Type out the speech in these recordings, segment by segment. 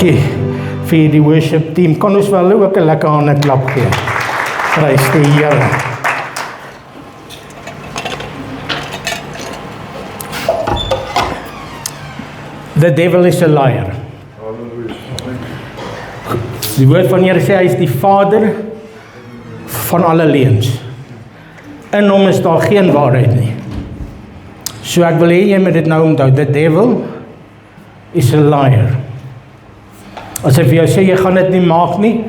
vir die worship team. Kan ons wel ook 'n lekker hande klap gee. Prys die Here. The devil is a liar. Die woord van die Here sê hy is die vader van alle leuns. In hom is daar geen waarheid nie. So ek wil hê jy moet dit nou onthou. The devil is a liar. As hy vir jou sê jy gaan dit nie maak nie,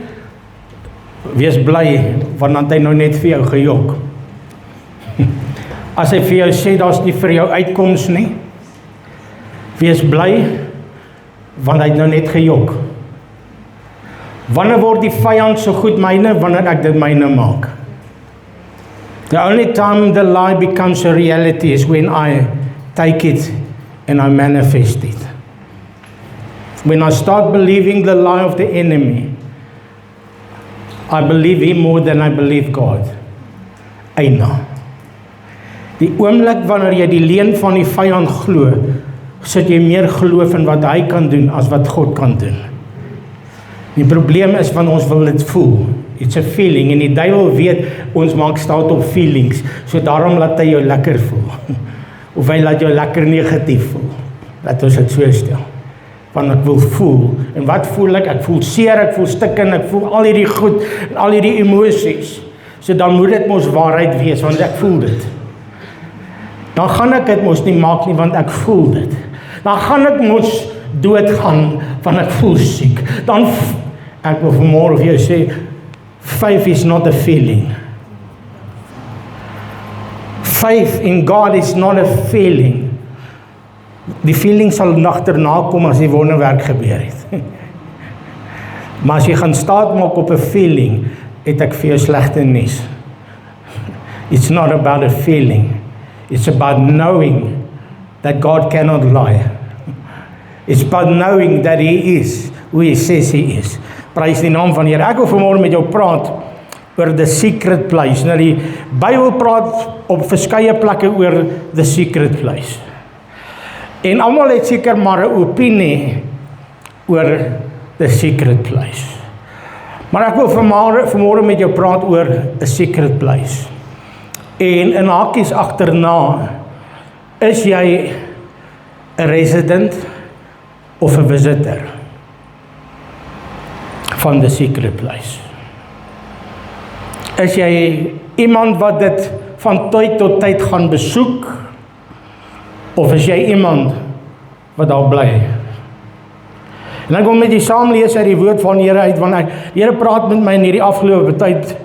wees bly, want dan het hy nou net vir jou gejok. As hy vir jou sê daar's nie vir jou uitkoms nie, wees bly, want hy het nou net gejok. Wanneer word die vyand so goed myne? Wanneer ek dit myne maak. The only time the lie becomes a reality is when I take it and I manifest it. When I start believing the lie of the enemy, I believe him more than I believe God. Eina. Die oomblik wanneer jy die leuen van die vyand glo, sit jy meer geloof in wat hy kan doen as wat God kan doen. Die probleem is van ons wil dit voel. It's a feeling en die duiwel weet ons maak staat op feelings. So daarom laat hy jou lekker voel. Of hy laat jou lekker negatief voel. Laat ons dit so stel. Want ek wil voel. En wat voel ek? Ek voel seer, ek voel stikken, ek voel al hierdie goed, al hierdie emosies. So dan moet dit mos waarheid wees, want ek voel dit. Dan gaan ek dit mos nie maak nie, want ek voel dit. Dan gaan ek mos doodgaan, want ek voel siek. Dan, ek wil vanmorgen vir jou sê, faith is not a feeling. Faith in God is not a feeling. Die feeling sal agterna kom as die wonderwerk gebeur het. Maar as jy gaan staat maak op 'n feeling, het ek vir jou slegte nuus. It's not about a feeling. It's about knowing that God cannot lie. It's about knowing that He is who He says He is. Prys die naam van die Here. Ek wil vanmôre met jou praat oor the secret place. Nou die Bybel praat op verskeie plekke oor the secret place. En almal het seker maar 'n opinie oor the secret place. Maar ek wil vanmôre met jou praat oor a secret place. En in hakies agterna, is jy 'n resident of 'n visitor van the secret place? Is jy iemand wat dit van tyd tot tyd gaan besoek? Of is jy iemand wat daar bly? En ek wil met die saam lees uit die woord van die Here uit, want die Here praat met my in hierdie afgelope tyd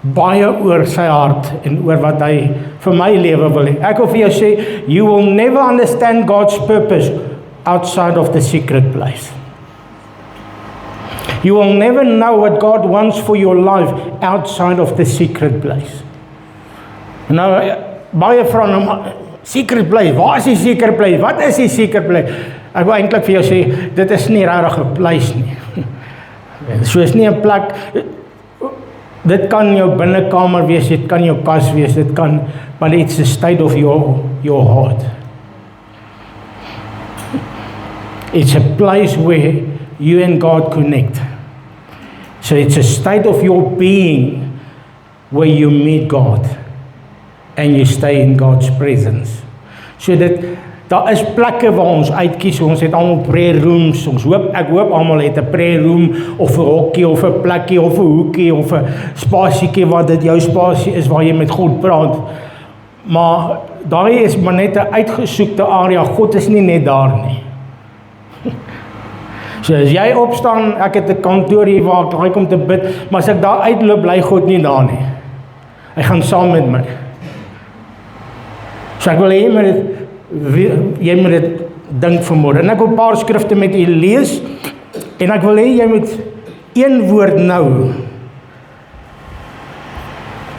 baie oor sy hart en oor wat hy vir my lewe wil hê. Ek wil vir jou sê, you will never understand God's purpose outside of the secret place. You will never know what God wants for your life outside of the secret place. Nou, baie vra nou, secret place, waar is die secret place? Wat is die secret place? Ek wil eintlik vir jou sê, dit is nie regtig 'n place nie. So is nie 'n plek, dit kan jou binnekamer wees, dit kan jou kas wees, dit kan, but it's a state of your heart. It's a place where you and God connect. So it's a state of your being where you meet God and you stay in God's presence. So daar is plekke waar ons uitkies, ons het almal prayer rooms, ek hoop almal het 'n prayer room, of 'n hokkie, of 'n plekkie, of 'n hoekie, of 'n spasiekie, wat dit jou spasie is waar jy met God praat. Maar daai is maar net 'n uitgesoekte area, God is nie net daar nie. So as jy opstaan, ek het 'n kantoor hier waar ek kom te bid, maar as ek daar uitloop, bly God nie daar nie. Hy gaan saam met my. So ek wil hê jy moet dit dink vanmôre. En ek wil 'n paar skrifte met u lees, en ek wil hê jy moet een woord nou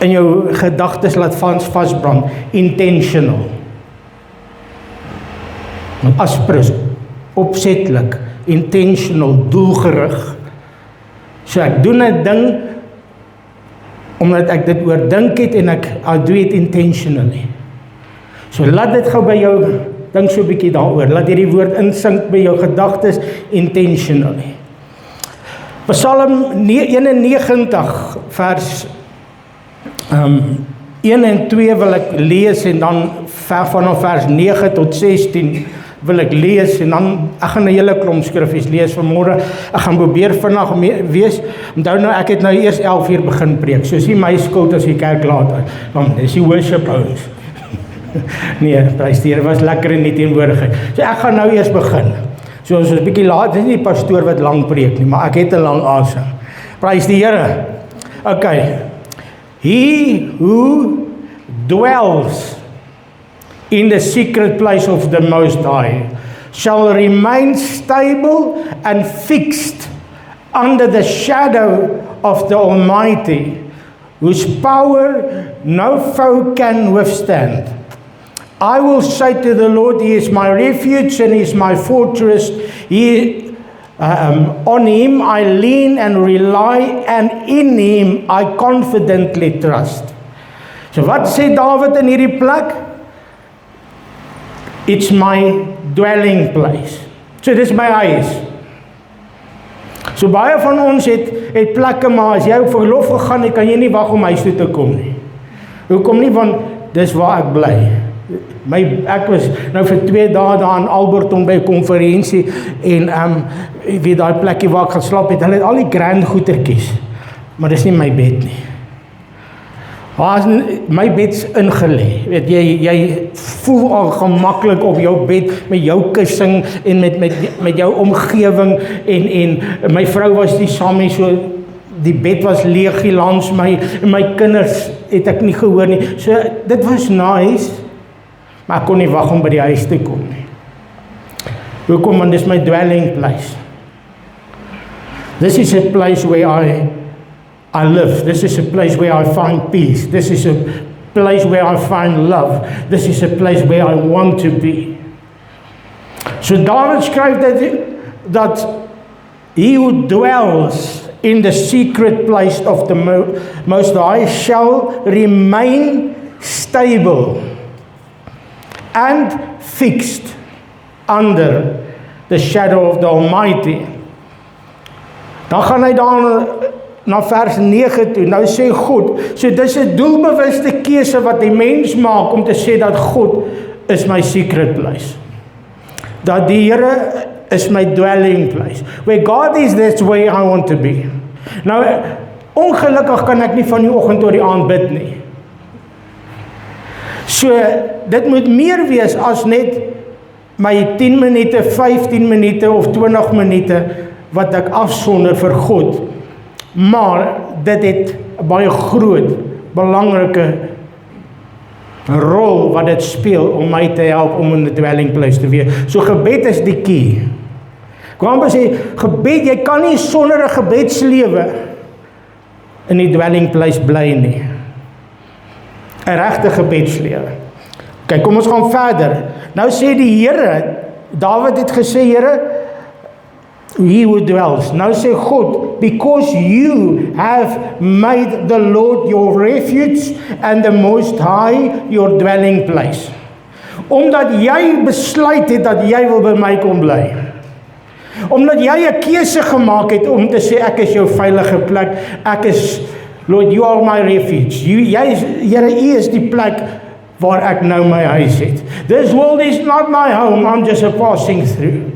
in jou gedagtes laat vasbrand. Intentional. Aspres, opsetlik, intentional, doelgerig. So ek doen 'n ding omdat ek dit oordink het en I do it intentionally. So laat dit gou by jou, dink so 'n bietjie daaroor. Laat hierdie woord insink by jou gedagtes intentionally. Psalm 91 vers 1 en 2 wil ek lees en dan vanaf vers 9 tot 16 wil ek lees en dan, ek gaan 'n hele klomp skriffies lees vanmôre. Ek gaan probeer vinnig wees. Onthou nou, ek het nou eers 11 uur begin preek, so is nie my skuld as die kerk laat is. Dan is die worship ouens. Nee, prys die Here, was lekker in die teenwoordigheid. So ek gaan nou eers begin. So ons is 'n bietjie laat, dit is nie die pastoor wat lank preek nie, maar ek het 'n lang asem. Prys die Here. Okay. He who dwells in the secret place of the Most High shall remain stable and fixed under the shadow of the Almighty, whose power no foe can withstand. I will say to the Lord, He is my refuge and He is my fortress. On Him I lean and rely, and in Him I confidently trust. So wat sê Dawid in hierdie plek? It's my dwelling place. So dis my huis. So baie van ons het plekke, maar as jy op verlof gegaan het, kan jy nie wag om huis toe te kom nie. Hoekom nie? Want dis waar ek bly. Ek was nou vir 2 dae daar in Alberton by 'n konferensie en weet daai plekkie waar ek gaan slaap het, hulle het al die grand goedertjies, maar dis nie my bed nie. My bed's ingelê. Weet jy voel al gemaklik op jou bed met jou kussing en met jou omgewing en my vrou was nie saam nie, so die bed was leeg hier langs my en my kinders het ek nie gehoor nie. So dit was nice, maar ek kon nie wag om by die huis te kom nie. Hoekom? Want dis my dwelling place. This is a place where I live. This is a place where I find peace. This is a place where I find love. This is a place where I want to be. So David skryf dat he who dwells in the secret place of the Most High shall remain stable and fixed under the shadow of the Almighty. Dan gaan hy dan na vers 9 toe. Nou sê God, so dis 'n doelbewuste keuse wat die mens maak om te sê dat God is my secret place. Dat die Here is my dwelling place. Where God is, that's where I want to be. Nou, ongelukkig kan ek nie van die oggend tot die aand bid nie. So, dit moet meer wees as net my 10 minute, 15 minute of 20 minute wat ek afsonder vir God. Maar dit het 'n baie groot, belangrike rol wat dit speel om my te help om in 'n dwelling place te wees. So gebed is die key. Kwam sê, gebed, jy kan nie sonder 'n gebedslewe in die dwelling place bly nie. 'n Regte gebedslewe. Kyk, kom ons gaan verder. Nou sê die Here, Dawid het gesê, Here, he who dwells. Nou sê God, because you have made the Lord your refuge and the Most High your dwelling place. Omdat jy besluit het dat jy wil by my kom bly. Omdat jy 'n keuse gemaak het om te sê ek is jou veilige plek. Ek is, Lord, you are my refuge. Here, U is die plek waar ek nou my huis het. This world is not my home, I'm just a passing through.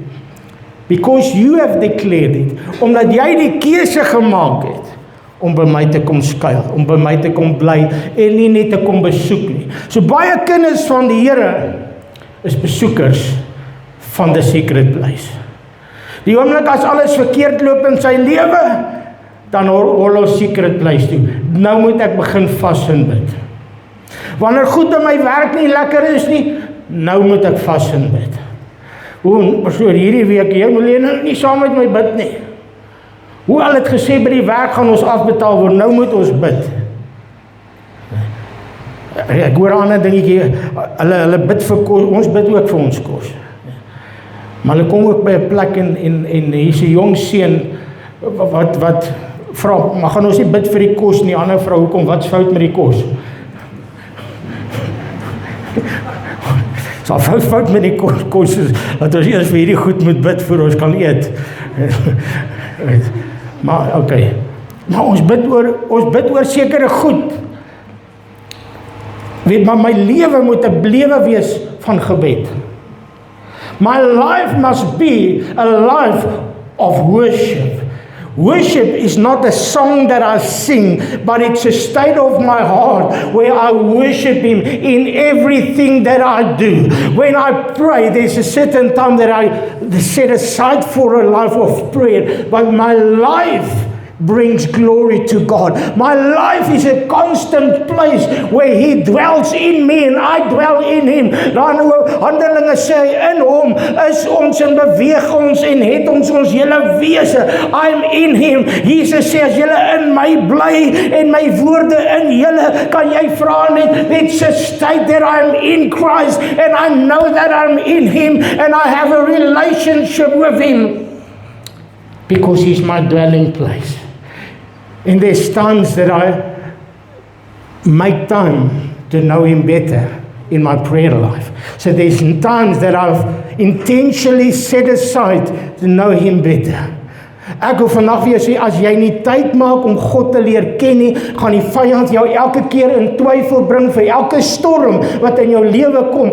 Because you have declared it. Omdat jy die keuse gemaak het om by my te kom skuil, om by my te kom bly en nie net te kom besoek nie. So baie kinders van die Here is besoekers van the secret place. Die oomblik as alles verkeerd loop in sy lewe, dan hol ons secret place toe. Nou moet ek begin vas en bid. Wanneer goed in my werk nie lekker is nie, nou moet ek vas en bid. So hierdie week, jy moet nie saam met my bid nie. Hoe al het gesê by die werk gaan ons afbetaal word, nou moet ons bid. Ek hoor 'n ander dingetjie, hulle bid vir kos, ons bid ook vir ons kos. Maar hulle kom ook by 'n plek en hier's 'n jong seun wat vra, maar gaan ons nie bid vir die kos nie, ander vrou, hoekom, wat's fout met die kos? Sal fout met die kos is, dat ons eers vir hierdie goed moet bid voor ons kan eet. Maar okay. Maar ons bid oor sekere goed. Weet maar my lewe moet 'n lewe wees van gebed. My life must be a life of worship. Worship is not a song that I sing, but it's a state of my heart where I worship Him in everything that I do. When I pray, there's a certain time that I set aside for a life of prayer, but my life brings glory to God. My life is a constant place where He dwells in me and I dwell in Him. Dan Handelinge sê in Hom is ons in beweeg ons en het ons hele wese. I'm in Him. Jesus sê as julle in my bly en my woorde in julle, kan jy vra net, it's a state that I'm in Christ and I know that I'm in Him and I have a relationship with Him because He's my dwelling place. And there's times that I make time to know Him better in my prayer life. So there's times that I've intentionally set aside to know Him better. Ek wil vandag vir jou sê, as jy nie tyd maak om God te leer ken nie, gaan die vyand jou elke keer in twyfel bring vir elke storm wat in jou lewe kom.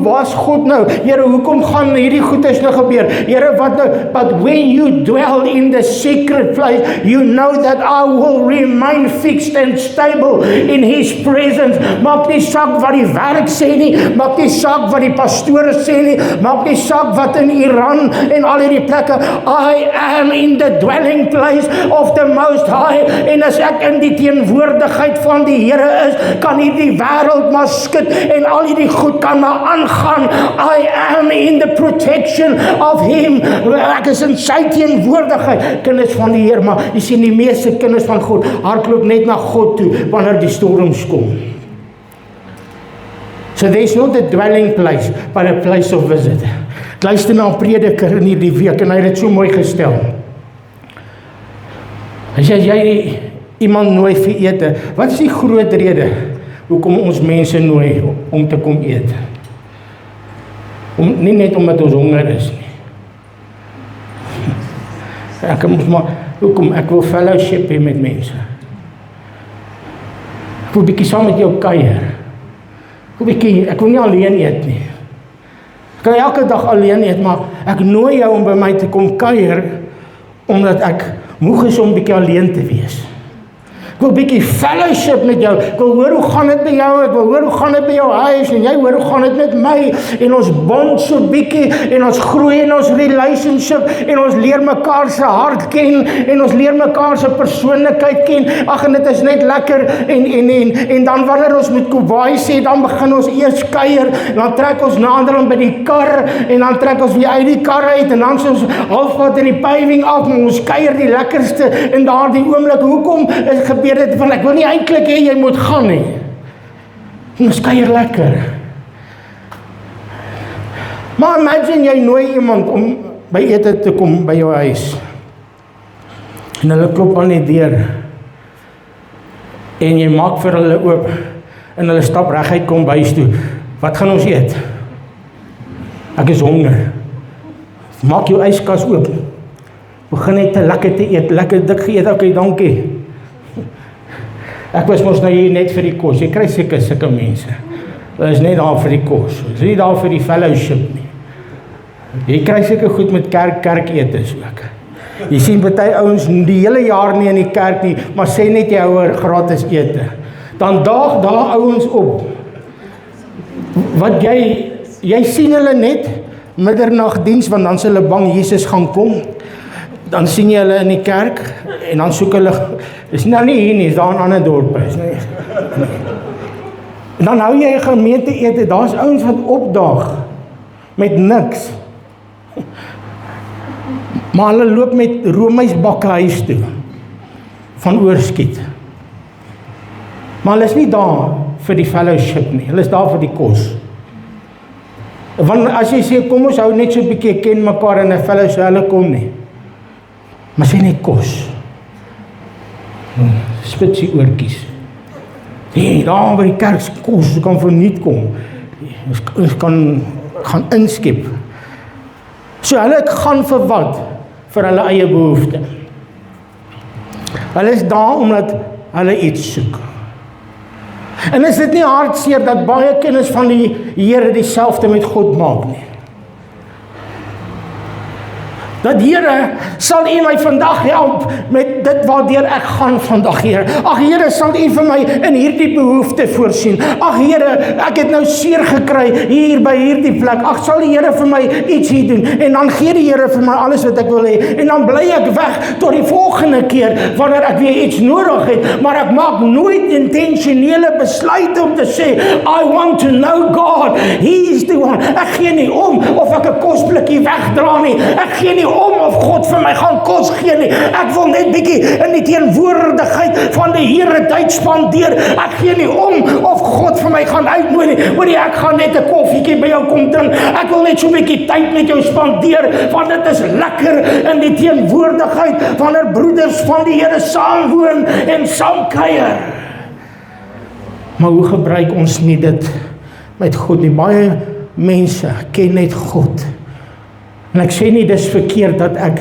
Waar's God nou? Here, hoekom gaan hierdie goedes nou gebeur? Here, wat nou? But when you dwell in the secret place, you know that I will remain fixed and stable in His presence. Maak nie saak wat die werk sê nie, maak nie saak wat die pastore sê nie, maak nie saak wat in Iran en al hierdie plekke. I am in the dwelling place of the Most High, en as ek in die teenwoordigheid van die Here is, kan hierdie wêreld maar skud en al hierdie goed kan maar aangaan. I am in the protection of Him. Ek is in sy teenwoordigheid, kinders van die Here, maar jy sien die meeste kinders van God hardloop net na God toe wanneer die storms kom. So there's not a dwelling place, but a place of visit. Ek luister na 'n prediker in hierdie week en hy het dit so mooi gestel. As jy iemand nooi vir ete, wat is die groot rede hoekom ons mense nooi om te kom eet? Nie net omdat ons honger is nie. Hoekom? Ek wil fellowship hê met mense. Ek wil bietjie saam met jou kuier. Ek wil nie alleen eet nie. Ek kan elke dag alleen eet, maar ek nooi jou om by my te kom kuier, omdat ek moeg is om bietjie alleen te wees. Ek wil bietjie fellowship met jou. Ek wil hoor hoe gaan dit by jou. Ek wil hoor hoe gaan dit by jou huis en jy hoor hoe gaan dit met my. En ons bond so bietjie en ons groei in ons relationship en ons leer mekaar se hart ken en ons leer mekaar se persoonlikheid ken. Ag, en dit is net lekker en dan wanneer ons met Kobai sê, dan begin ons eers kuier en dan trek ons nader om by die kar en dan trek ons weer uit die kar uit en dan sê ons halfpad in die paving af, maar ons kuier die lekkerste in daardie oomblik. Hoekom is gebeur dit, want ek wil nie eintlik hê jy moet gaan nie. Ons kuier lekker. Maar imagine jy nooi iemand om by ete te kom by jou huis. En hulle klop aan die deur. En jy maak vir hulle oop en hulle stap reguit kom by huis toe. Wat gaan ons eet? Ek is honger. Maak jou yskas oop. Begin net te lekker te eet, lekker dik geëet. Okay, dankie. Ek was mos nou hier net vir die kos. Jy kry seker sulke mense. Hulle is net daar vir die kos. Hulle is nie daar vir die fellowship nie. Jy kry seker goed met kerk etes ook. Jy sien party ouens die hele jaar nie in die kerk nie, maar sê net jy hou gratis ete. Dan daag daar ouens op. Wat jy sien hulle net middernagdiens, want dan is hulle bang Jesus gaan kom. Dan sien jy hulle in die kerk en dan soek hulle, is nou nie hier nie, is daar in ander dorpe, is nie. En dan hou jy 'n gemeente ete, daar's ouens wat opdaag met niks. Maar hulle loop met roomysbakke huis toe van oorskiet. Maar hulle is nie daar vir die fellowship nie, hulle is daar vir die kos. Want as jy sê kom ons hou net so 'n bietjie ken mekaar in 'n fellowship, hulle kom nie. Maar sê net kos. Spitsie oortjies. Nee, daar by die kerk kos, kan verniet kom. Ons kan gaan inskep. So hulle gaan vir wat? Vir hulle eie behoefte. Hulle is daar omdat hulle iets soek. En is dit nie hartseer dat baie kinders van die Here dieselfde met God maak nie? Dat Here, sal U my vandag help met dit waardeur ek gaan vandag, Here. Ag Here, sal U vir my in hierdie behoefte voorsien. Ag Here, ek het nou seer gekry hier by hierdie plek. Ag, sal die Here vir my iets hier doen. En dan gee die Here vir my alles wat ek wil hê. En dan bly ek weg tot die volgende keer wanneer ek weer iets nodig het. Maar ek maak nooit intentionele besluit om te sê, I want to know God. He is the one. Ek gee nie om of ek 'n kosblikkie wegdra nie. Ek gee nie om of God vir my gaan kos gee nie. Ek wil net bietjie in die teenwoordigheid van die Here tyd spandeer. Ek gee nie om of God vir my gaan uitnooi nie. Hoorie, ek gaan net 'n koffietjie by jou kom drink. Ek wil net so 'n bietjie tyd met jou spandeer, want dit is lekker in die teenwoordigheid wanneer broeders van die Here saamwoon en saam kuier. Maar hoe gebruik ons nie dit met God nie? Baie mense ken net God. En ek sê nie dis verkeerd dat ek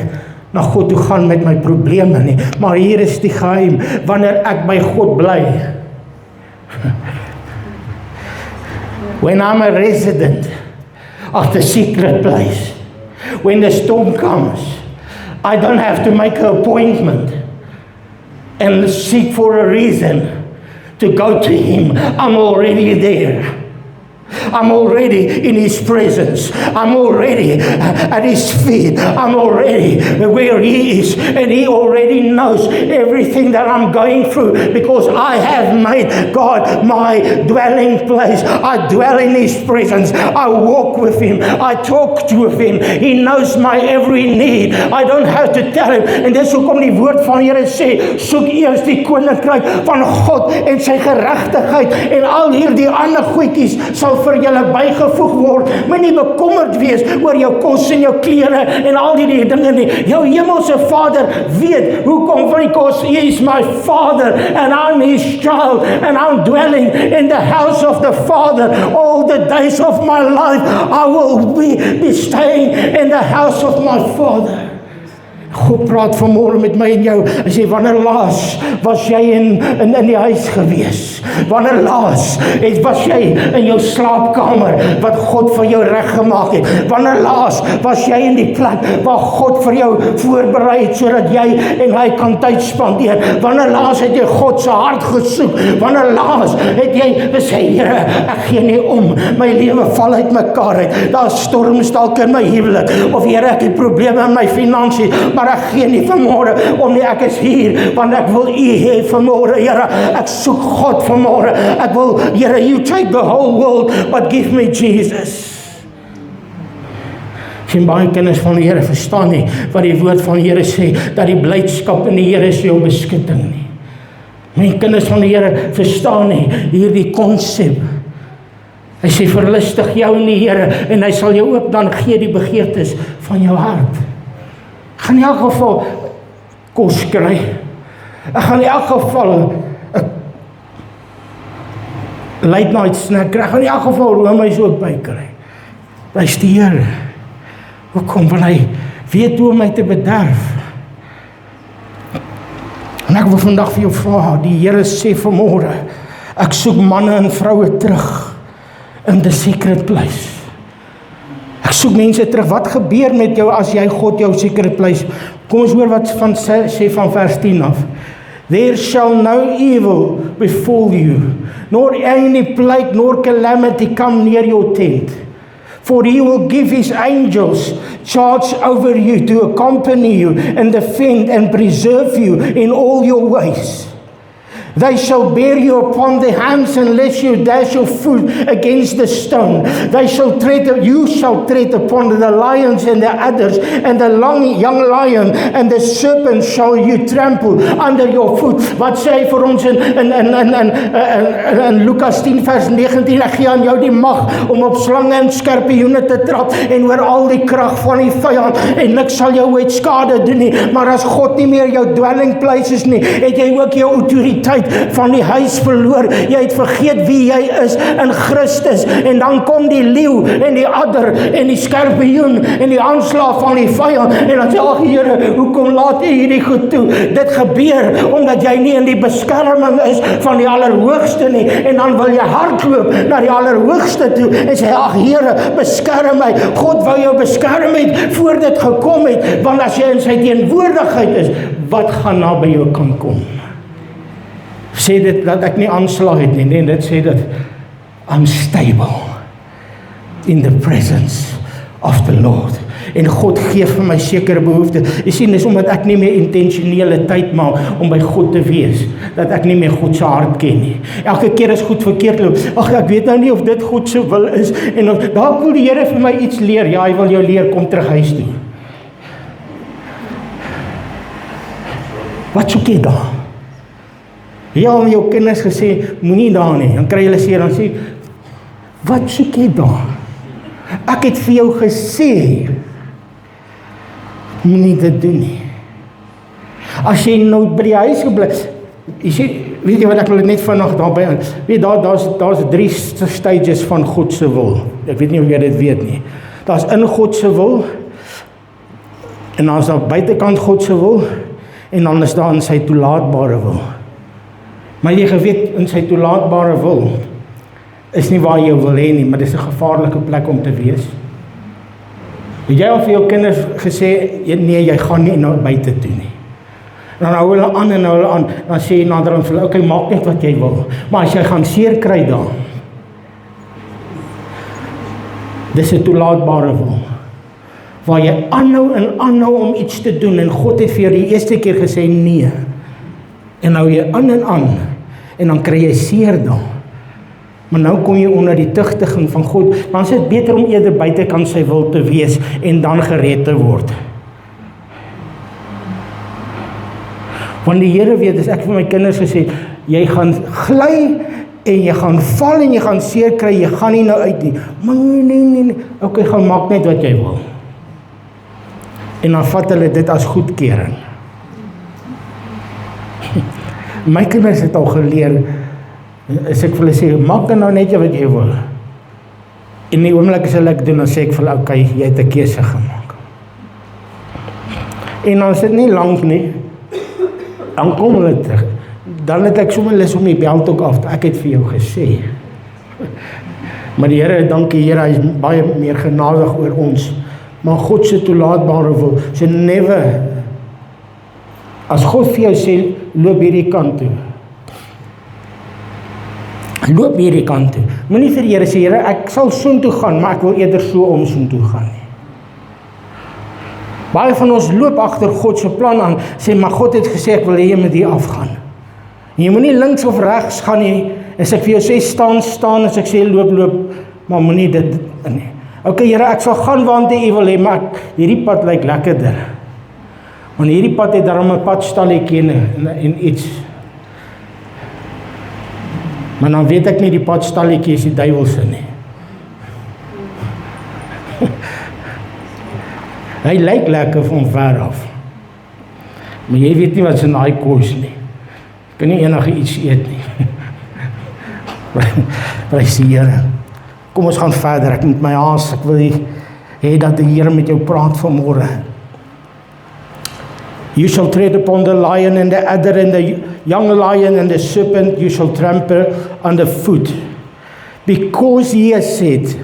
na God toe gaan met my probleme nie, maar hier is die geheim, wanneer ek by God bly. When I'm a resident of the secret place, when the storm comes, I don't have to make an appointment and seek for a reason to go to Him. I'm already there. I'm already in His presence. I'm already at His feet. I'm already where He is. And He already knows everything that I'm going through, because I have made God my dwelling place. I dwell in His presence. I walk with Him. I talk to Him. He knows my every need. I don't have to tell Him. En dis hoekom die woord van die Here sê, soek eers die koninkryk van God en sy geregtigheid, en al hierdie ander goedjies sal vir julle bygevoeg word. Moenie bekommerd wees oor jou kos en jou klere en al die dinge nie. Jou hemelse Vader weet hoekom, because He is my Father and I'm His child and I'm dwelling in the house of the Father all the days of my life. I will be staying in the house of my Father. God praat vanmôre met my en jou. Hy sê, wanneer laas was jy in die huis gewees? Wanneer laas was jy in jou slaapkamer wat God vir jou reggemaak het? Wanneer laas was jy in die plek waar God vir jou voorberei het sodat jy en hy kan tyd spandeer? Wanneer laas het jy God se hart gesoek? Wanneer laas het jy gesê, Here, ek gee nie om, my lewe val uit mekaar uit, daar's storms dalk in my huwelik, of Here, ek het probleme in my finansies, maar ek gee nie vanmôre om nie, ek is hier, want ek wil U hê vanmôre, Here, ek soek God vanmôre, ek wil, Here, You take the whole world, but give me Jesus. Sien, baie kinders van die Here verstaan nie wat die woord van die Here sê, dat die blydskap in die Here is jou beskutting nie. My kinders van die Here verstaan nie hierdie konsep. Hy sê, verlustig jou in die Here, en hy sal jou ook dan gee die begeertes van jou hart. Ek gaan in elk geval kos kry. Ek gaan in elk geval 'n late night snack kry. Ek gaan in elk geval roomys ook by kry. Prys die Here. Hoekom? Want hy weet hoe om my te bederf. En ek wil vandag vir jou vra, die Here sê vanmôre, ek soek manne en vroue terug in the secret place. Ek soek mense terug. Wat gebeur met jou as jy God jou secret place? Kom ons hoor wat van sê van vers 10 af. There shall no evil befall you, nor any plague nor calamity come near your tent. For He will give His angels charge over you to accompany you and defend and preserve you in all your ways. They shall bear you upon their hands unless you dash your foot against the stone. You shall tread upon the lions and the adders and the young lion and the serpent shall you trample under your foot. Wat sê hy vir ons in Lukas 10 vers 19, ek gee aan jou die mag om op slange en skorpioene te trap en oor al die krag van die vyand, en niks sal jou ooit skade doen nie. Maar as God nie meer jou dwelling place is nie, het jy ook jou autoriteit tyd van die huis verloor. Jy het vergeet wie jy is in Christus. En dan kom die leeu en die adder en die skorpioen en die aanslag van die vyand. En dan sê, ag Here, hoekom laat U hierdie goed toe? Dit gebeur omdat jy nie in die beskerming is van die Allerhoogste nie. En dan wil jy hardloop na die Allerhoogste toe en sê, ag Here, beskerm my. God wou jou beskerm het voor dit gekom het, want as jy in sy teenwoordigheid is, wat gaan na by jou kan kom? Sê dit dat ek nie aanslag het nie, nee, dit sê dit, I'm stable in the presence of the Lord. En God gee vir my sekere behoeftes. Jy sien, dis omdat ek nie meer intentionele tyd maak om by God te wees, dat ek nie meer God se hart ken nie. Elke keer as goed verkeerd loop, ag ek weet nou nie of dit God se wil is, en of, dalk wil die Here vir my iets leer. Ja, hy wil jou leer, kom terug huis toe. Wat soek jy daar? Ja, om jou kinders gesê, moenie daar nie, dan kry hulle seer, dan sê, wat soek jy daar? Ek het vir jou gesê, moenie dit doen nie. As jy nou by die huis gebly, jy sê, weet jy wat, ek wil net vandag daarby aan, weet, daar's 3 stages van God se wil. Ek weet nie of jy dit weet nie. Daar's in God se wil, en dan is daar buitekant God se wil, en dan is daar in sy toelaatbare wil. Maar jy geweet, in sy toelaatbare wil, is nie waar jy wil hê nie, maar dit is 'n gevaarlike plek om te wees. Het jy al vir jou kinders gesê, nee, jy gaan nie nou buite toe nie. Dan hou hulle aan en hou hulle aan, dan sê jy nader aan hulle, okay, maak net wat jy wil. Maar as jy gaan seer kry daar, dis 'n toelaatbare wil, waar jy aanhou en aanhou om iets te doen, en God het vir jou die eerste keer gesê nee, en hou jy aan, en dan kry jy seer daar. Maar nou kom jy onder die tugtiging van God, dan is dit beter om eerder buitekant sy wil te wees, en dan gered te word. Want die Here weet, as ek vir my kinders gesê, jy gaan gly, en jy gaan val, en jy gaan seer kry, jy gaan nie nou uit nie. Maar nee, okay, gaan maak net wat jy wil. En dan vat hulle dit as goedkeuring. My kinders het al geleer, as ek vir hulle sê, maak dan nou net wat jy wil. En die oomblik as hulle ek doen, dan sê ek vir hulle, okay, jy het 'n keuse gemaak. En dan is dit nie lank nie, dan kom hulle terug. Dan het ek sommer lus om die beld ook af, ek het vir jou gesê. Maar die Here, dankie Here, hy is baie meer genadig oor ons. Maar God se toelaatbare wil, so never, as God vir jou sê, loop hierdie kant toe. Loop hierdie kant toe. Moenie vir die Here sê, Here, ek sal soontoe gaan, maar ek wil eerder so om soontoe gaan nie. Baie van ons loop agter God se plan aan, sê, maar God het gesê, ek wil hê jy moet hier afgaan. En jy moenie links of regs gaan nie, as ek vir jou sê, staan, as ek sê, loop, maar moenie dit nie. Okay, Here, ek sal gaan waante U wil hê, maar hierdie pad lyk lekkerder. Want hierdie pad het daarom 'n padstalletjie en iets. Maar dan weet ek nie, die padstalletjie is die duiwelse nie. Hy lyk lekker van ver af. Maar jy weet nie wat in daai kos nie. Jy kan nie enige iets eet nie. Prys die Here. Kom ons gaan verder, ek moet my haas, ek wil hê dat die Here met jou praat vanmôre. You shall tread upon the lion and the adder and the young lion and the serpent you shall trample underfoot. Because he has set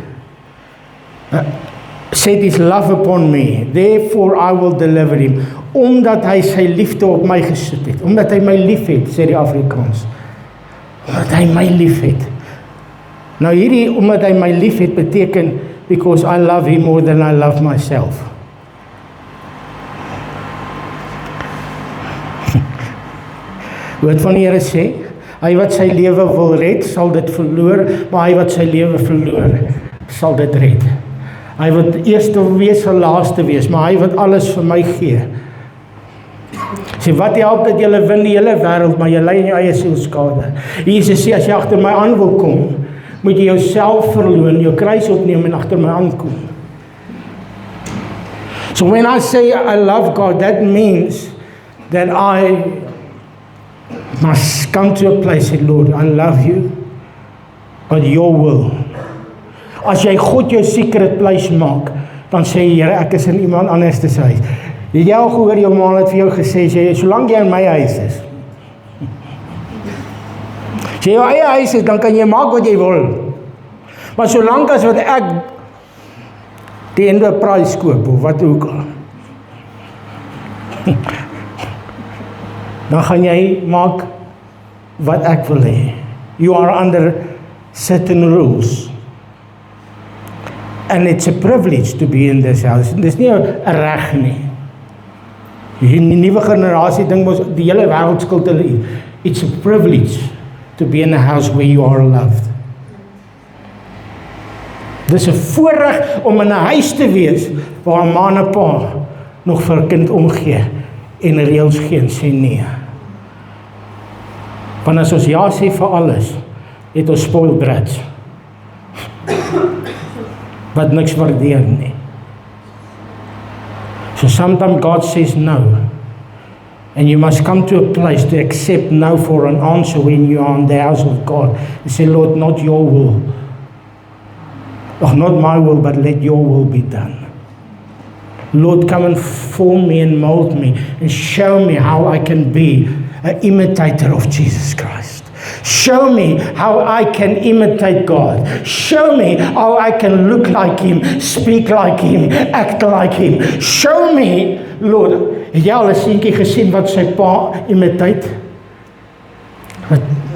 his love upon me, therefore I will deliver him. Omdat hy sy liefde op my gesit het, omdat hy my lief het, sê die Afrikaans. Omdat hy my lief het. Nou hierdie, omdat hy my lief het, beteken, because I love him more than I love myself. Wat van die Here sê, hy wat sy lewe wil red, sal dit verloor, maar hy wat sy lewe verloor, sal dit red. Hy wat eerste wees, sal laaste wees, maar hy wat alles vir my gee. Sê, wat help dat jy win die hele wêreld, maar jy ly in jou eie sielskade. Jesus sê, as jy agter my aan wil kom, moet jy jouself verloon, jou kruis opneem en agter my aankom. So when I say I love God, that means that I must come to a place, say, Lord, I love you, but your will. As jy God jou secret place maak, dan sê jy, Here, ek is in iemand anders se huis. Het jy al gehoor, jou ma het vir jou gesê, solank jy in my huis is. As jy jou eie huis is, dan kan jy maak wat jy wil. Maar solank as wat ek die enterprise koop, of wat ook al, dan gaan jy maak wat ek wil hê. You are under certain rules. And it's a privilege to be in this house. Dis nie 'n reg nie. Die nuwe generasie dink mos die hele wêreld skuld hulle. It's a privilege to be in a house where you are loved. Dis 'n voorreg om in 'n huis te wees waar 'n ma en 'n pa nog vir 'n kind omgee en reëls gee en sê nee. Want as ons ja sê vir alles, het ons spoiled brats wat niks waardeer nie. So sometimes God says no, and you must come to a place to accept no for an answer when you are in the house of God. You say, Lord, not your will, or not my will, but let your will be done. Lord, come and form me and mold me and show me how I can be an imitator of Jesus Christ. Show me how I can imitate God. Show me how I can look like Him, speak like Him, act like Him. Show me, Lord, het jy al 'n seentjie gesien wat sy pa imiteer?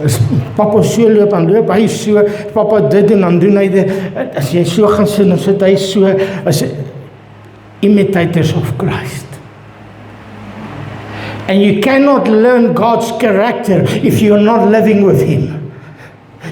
As papa so loop, dan loop hy so, papa dit en dan doen hy dit. As jy so gaan sien, dan sit hy so, as imitators of Christ. And you cannot learn God's character if you're not living with Him.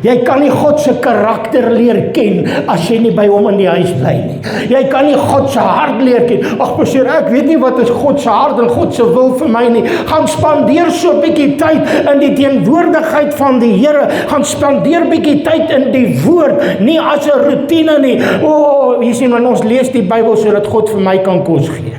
Jy kan nie God se karakter leer ken as jy nie by hom in die huis bly nie. Jy kan nie God se hart leer ken. Ag pastoor, ek weet nie wat is God se hart en God se wil vir my nie. Gaan spandeer so 'n bietjie tyd in die teenwoordigheid van die Here. Gaan spandeer bietjie tyd in die woord, nie as 'n roetine nie. Jy sien, wanneer ons lees die Bybel sodat God vir my kan kos gee.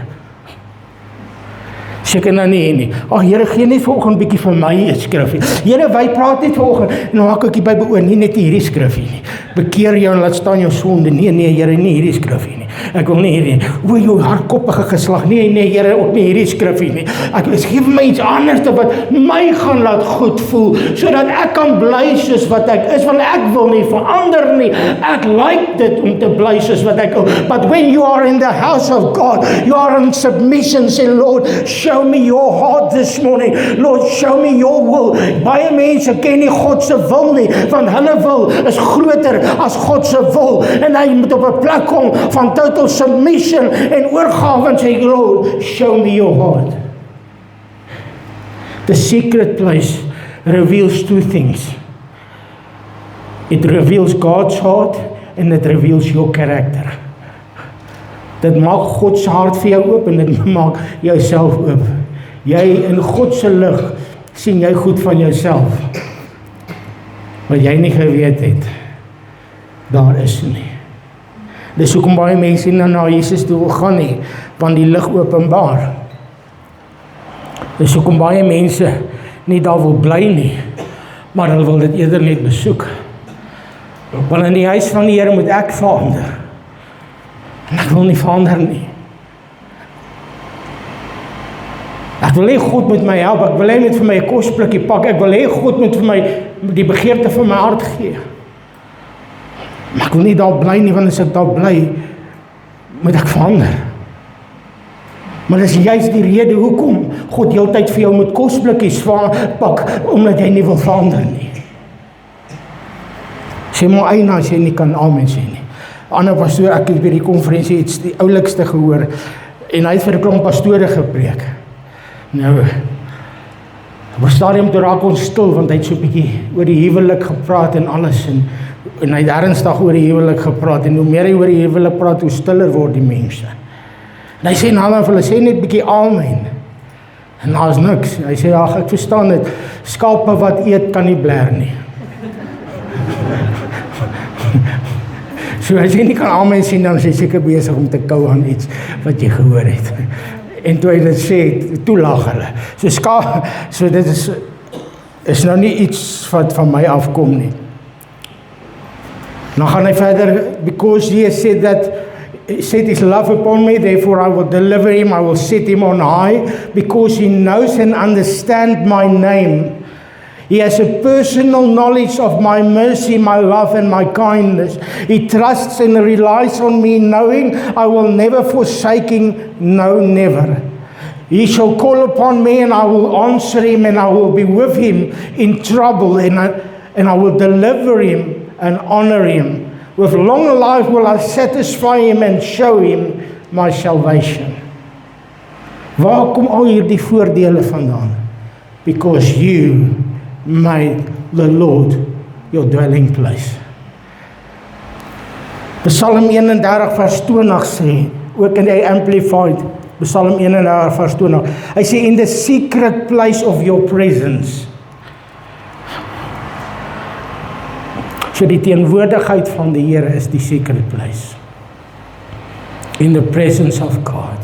Seker nou nie. Ag Here, gee net vanoggend bietjie vir my 'n skrifgie. Here, wy praat net vanoggend. Nou maak ek die Bybel oor, nie net hierdie skrifgie nie. Bekeer jou en laat staan jou sonde. Nee, Here, nie hierdie skrifgie nie. Ek wil nie hierdie. O, jou hardkoppige geslag. Nee, Here, ook nie hierdie skrifgie nie. Ek gee vir my iets anders wat my gaan laat goed voel, sodat ek kan bly soos wat ek is, want ek wil nie verander nie. Ek like dit om te bly soos wat ek is. But when you are in the house of God, you are in submission. Say, Lord, show me your heart this morning. Lord, show me your will. Baie mense ken nie God se wil nie, want hulle wil is groter as God se wil. En hy moet op 'n plek kom van total submission en oorgawe en sê, Lord, show me your heart. The secret place reveals two things. It reveals God's heart and it reveals your character. Dit maak God se hart vir jou oop en dit maak jouself oop. Jy in God se lig sien jy goed van jouself wat jy nie geweet het daar is nie. Dis hoekom baie mense nie na Jesus toe wil gaan nie, want die lig openbaar. Dis hoekom baie mense nie daar wil bly nie, maar hulle wil dit eerder net besoek. Want in die huis van die Here moet ek verander. En ek wil nie verander nie. Ek wil hê God moet my help, ek wil hê net vir my 'n kosblikkie pak, ek wil hê God moet vir my die begeerte van my hart gee. Maar ek wil nie daar bly nie, want as ek daar bly, moet ek verander. Maar dis juist die rede hoekom God heeltyd vir jou moet kosblikkies pak, omdat jy nie wil verander nie. Sê maar eina as jy nie kan amen sê nie. Ander pastoor, ek het by die konferensie iets die oulikste gehoor, en hy het vir 'n klomp pastore gepreek. Nou, op 'n stadium toe raak ons stil, want hy het so 'n bietjie oor die huwelik gepraat en alles, en hy het ernstig oor die huwelik gepraat, en hoe meer hy oor die huwelik praat, hoe stiller word die mense. En hy sê nou vir hulle, sê net bietjie amen. En daar is niks. Hy sê, ag, ek verstaan dit, skape wat eet kan nie bler nie. So as jy nie kan amen sien, dan is jy seker besig om te kou aan iets wat jy gehoor het. En toe hy dit sê, toe lag hulle. So dit is is nou nie iets wat van my afkom nie. Dan gaan hy verder, because he has said his love upon me, therefore I will deliver him, I will set him on high, because he knows and understands my name. He has a personal knowledge of my mercy, my love, and my kindness. He trusts and relies on me, knowing I will never forsake him, no, never. He shall call upon me, and I will answer him, and I will be with him in trouble, and I will deliver him and honor him. With long life will I satisfy him and show him my salvation. Waar kom al hierdie voordele vandaan? Because you made the Lord your dwelling place. Psalm 31 vers 20 sê, ook in die Amplified, Psalm 31 vers 20, hy sê, in the secret place of your presence. So die teenwoordigheid van die Here is die secret place. In the presence of God.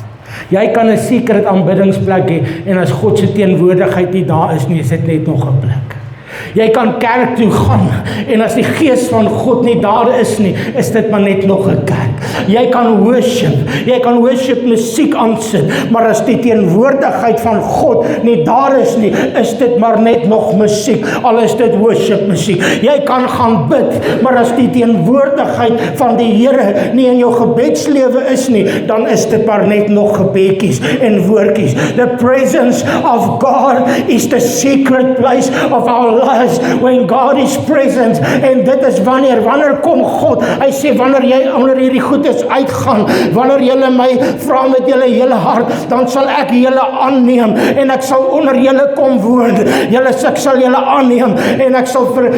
Jy kan 'n secret aanbiddingsplek hê, en as God se teenwoordigheid nie daar is nie, is dit net nog 'n plek. Jy kan kerk toe gaan, en as die gees van God nie daar is nie, is dit maar net nog 'n kerk. Jy kan worship musiek aansit, maar as die teenwoordigheid van God nie daar is nie, is dit maar net nog musiek, al is dit worship musiek. Jy kan gaan bid, maar as die teenwoordigheid van die Here nie in jou gebedslewe is nie, dan is dit maar net nog gebedjies en woordjies. The presence of God is the secret place of our lives, when God is present, en dit is wanneer kom God, hy sê, wanneer hierdie goed is uitgaan, wanneer julle my vra met julle hele hart, dan sal ek julle aanneem, en ek sal onder julle kom woon, ek sal julle aanneem, en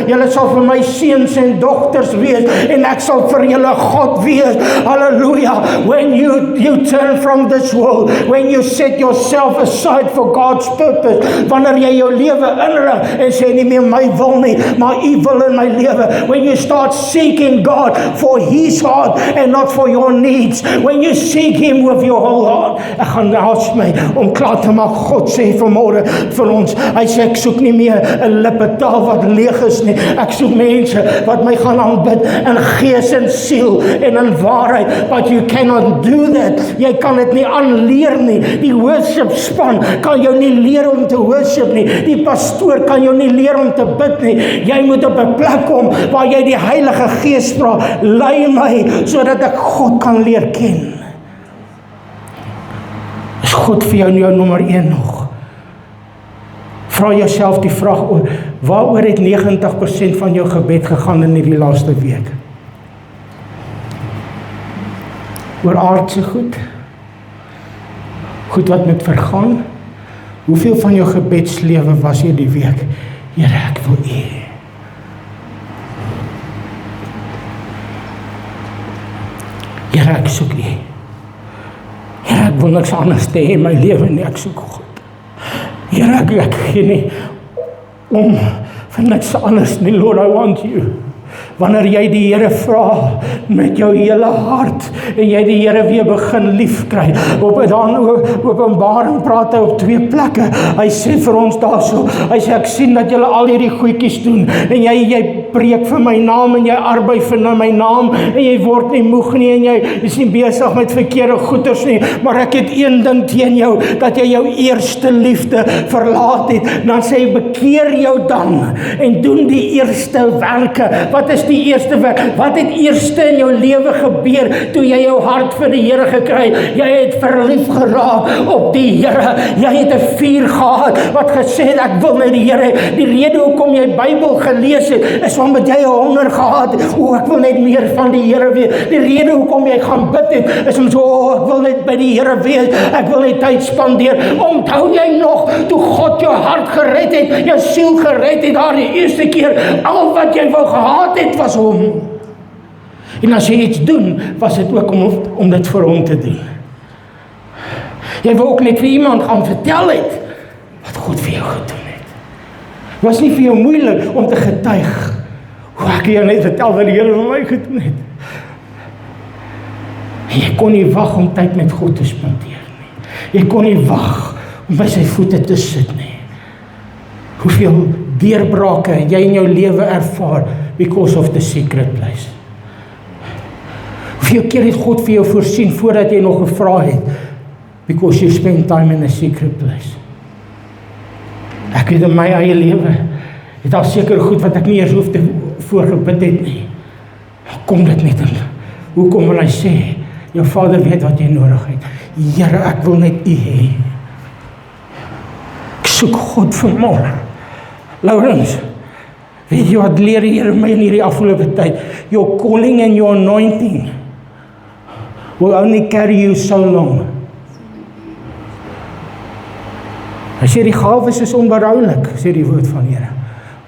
julle sal vir my seuns en dogters wees, en ek sal vir julle God wees. Hallelujah. When you turn from this world, when you set yourself aside for God's purpose, wanneer jy jou lewe inrig en sê nie meer my wil nie, maar u wil in my lewe, when you start seeking God for his heart and not for your needs, when you seek him with your whole heart, ek gaan haast my om klaar te maak. God sê vanmôre vir ons, hy sê, ek soek nie meer 'n lippetaal wat leeg is nie, ek soek mense wat my gaan aanbid in gees en siel en in waarheid, but you cannot do that, jy kan dit nie aanleer nie, die worship span kan jou nie leer om te worship nie, die pastoor kan jou nie leer om te bid nie, jy moet op 'n plek kom waar jy die Heilige Gees vra, lei my, sodat ek God kan leer ken. Is God vir jou nommer 1 nog? Vra jouself die vraag, waaroor het 90% van jou gebed gegaan in hierdie laaste week? Oor aardse goed? Goed wat moet vergaan? Hoeveel van jou gebedslewe was hierdie week? Here, ek wil U. Here, ek soek U. Here, ek wil niks anders hê in my lewe nie, ek soek God. Here, ek gee nie om vir niks anders nie, Lord, I want You. Wanneer jy die Here vra met jou hele hart en jy die Here weer begin lief kry, dan Openbaring praat hy op 2 plekke. Hy sê vir ons daarso, hy sê, ek sien dat julle al hierdie goedjies doen en jy preek vir my naam en jy arbei vir my naam en jy word nie moeg nie en jy is nie besig met verkeerde goeders nie, maar ek het een ding teen jou, dat jy jou eerste liefde verlaat het. Dan sê hy, bekeer jou dan en doen die eerste werke. Wat is die eerste werk? Wat het eerste in jou lewe gebeur toe jy jou hart vir die Here gekry? Jy het verlief geraak op die Here. Jy het 'n vuur gehad wat gesê het, ek wil net die Here. Die rede hoekom jy Bybel gelees het, is omdat jy 'n honger gehad het. Ek wil net meer van die Here weet. Die rede hoekom jy gaan bid het, is om so, ek wil net by die Here wees. Ek wil net tyd spandeer. Onthou jy nog toe God jou hart gered het, jou siel gered het, daar die eerste keer, al wat jy wou gehad het was hom. En as jy iets doen, was dit ook om dit vir hom te doen. Jy wou ook net vir iemand gaan vertel het wat God vir jou gedoen het. Was nie vir jou moeilik om te getuig hoe ek jou net vertel wat die Here vir my gedoen het. En jy kon nie wag om tyd met God te spandeer nie. Jy kon nie wag om by sy voete te sit nie. Hoeveel deurbrake jy in jou lewe ervaar because of the secret place. Hoeveel keer het God vir jou voorsien voordat jy nog gevra het, because you spend time in a secret place. Ek weet in my eie lewe, het al seker goed wat ek nie eers hoef te voorgebid het nie. Kom dit net in. Hoekom wil hy sê, jou Vader weet wat jy nodig het. Here, ek wil net U hê. Ek soek God vanmôre. Laurens, weet jy wat leer die Here my in hierdie afgelope tyd? Your calling and your anointing will only carry you so long. Hy sê die gawes is onberoulik, sê die woord van die Here.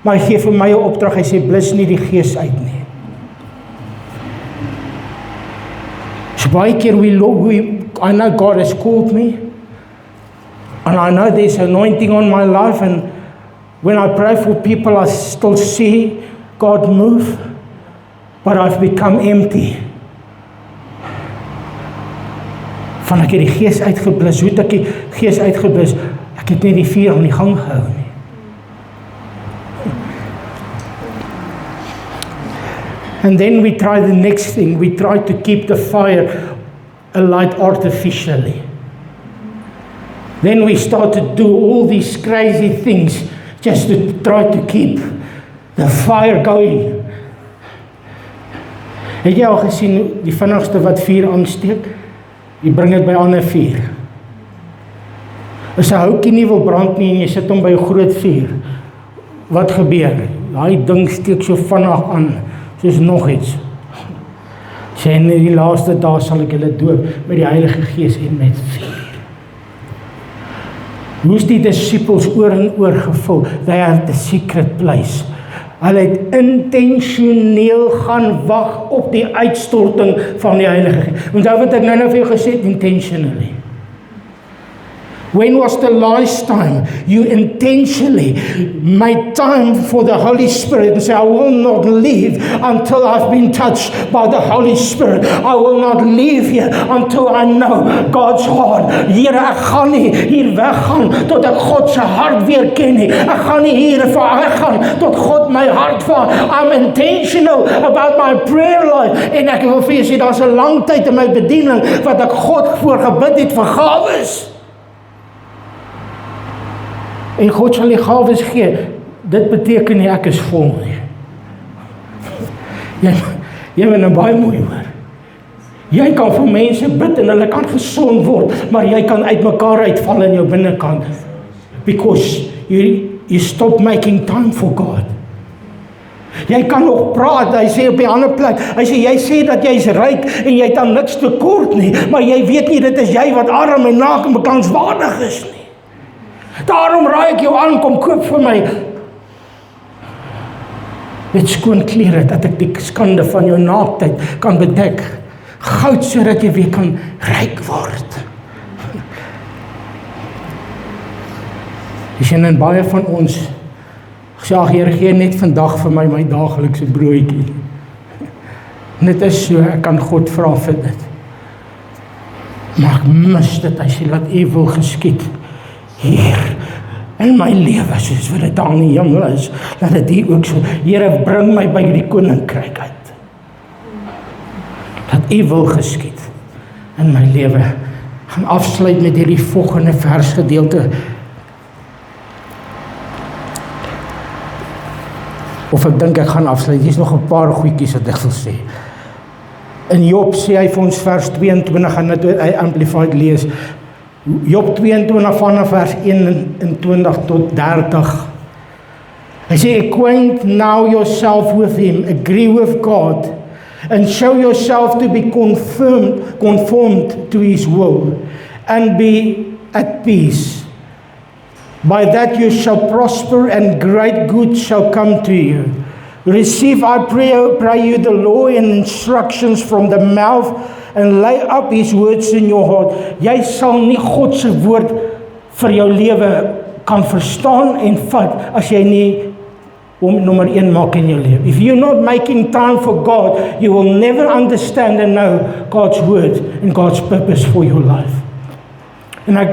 Maar hy gee vir my 'n opdrag, hy sê blus nie die gees uit nie. So baie keer I know God has called me, and I know there's anointing on my life, and when I pray for people, I still see God move, but I've become empty. Van ek het die gees uitgeblus, hoe het ek die gees uitgeblus? Ek het net die vuur aan die gang gehou nie. And then we try the next thing, we try to keep the fire alight artificially. Then we start to do all these crazy things just to try to keep the fire going. Het jy al gesien die vinnigste wat vuur aansteek? Jy bring dit by ander vuur. As 'n houtjie nie wil brand nie en jy sit hom by 'n groot vuur, wat gebeur? Daai ding steek so vinnig aan, soos nog iets. Sê in die laaste dae sal ek julle doop met die Heilige Gees en met vuur. Hoe's die disippels oor en oor gevul? They have the secret place. Hulle het intentioneel gaan wag op die uitstorting van die Heilige Gees. Onthou wat ek nou vir jou gesê het, intentionally. When was the last time you intentionally made time for the Holy Spirit and say, I will not leave until I've been touched by the Holy Spirit. I will not leave here until I know God's heart. Here, ek gaan nie hier weggaan tot ek God se hart weer ken nie. Ek gaan nie hier weggaan tot God my hart van. I'm intentional about my prayer life. En ek wil vir julle sê, daar's 'n lang tyd in my bediening wat ek God voorgebid het vir gawes. En God sal die gawes gee. Dit beteken nie ek is vol nie. Jy moet nou baie mooi hoor. Jy kan vir mense bid en hulle kan gesond word, maar jy kan uitmekaar uitval in jou binnekant. Because you stop making time for God. Jy kan nog praat, hy sê op die ander plek, hy sê, jy sê dat jy is ryk en jy het aan niks tekort nie, maar jy weet nie, dit is jy wat arm en naak en beklaanswaardig is nie. Daarom raai ek jou aan, kom koop vir my met skoon klere, dat ek die skande van jou naaktheid kan bedek. Goud, sodat jy weer kan ryk word. Jy sien in baie van ons, sê, Here, gee net vandag vir my daaglikse broodjie. Dit is so, ek kan God vra vir dit. Maar ek mis dit, hy sê, laat U wil geskied. Hier, in my lewe, soos wat dit aan die hemel is, dat dit hier ook so, Here, bring my by die koninkryk uit. Dat U wil geskied in my lewe. Gaan afsluit met hierdie volgende versgedeelte. Of ek dink ek gaan afsluit, hier is nog 'n paar goedjies wat ek wil sê. In Job sê hy vir ons vers 22, gaan dit uit Amplified lees, Job 22 vanaf vers 21 tot 30. Hy sê, acquaint now yourself with him, agree with God, and show yourself to be conformed to his will, and be at peace. By that you shall prosper, and great good shall come to you. Receive, I pray you, the law and instructions from the mouth, and lay up his words in your heart. Jy sal nie God se woord vir jou lewe kan verstaan en vat as jy nie hom nommer 1 maak in jou lewe. If you're not making time for God, you will never understand and know God's word and God's purpose for your life. En ek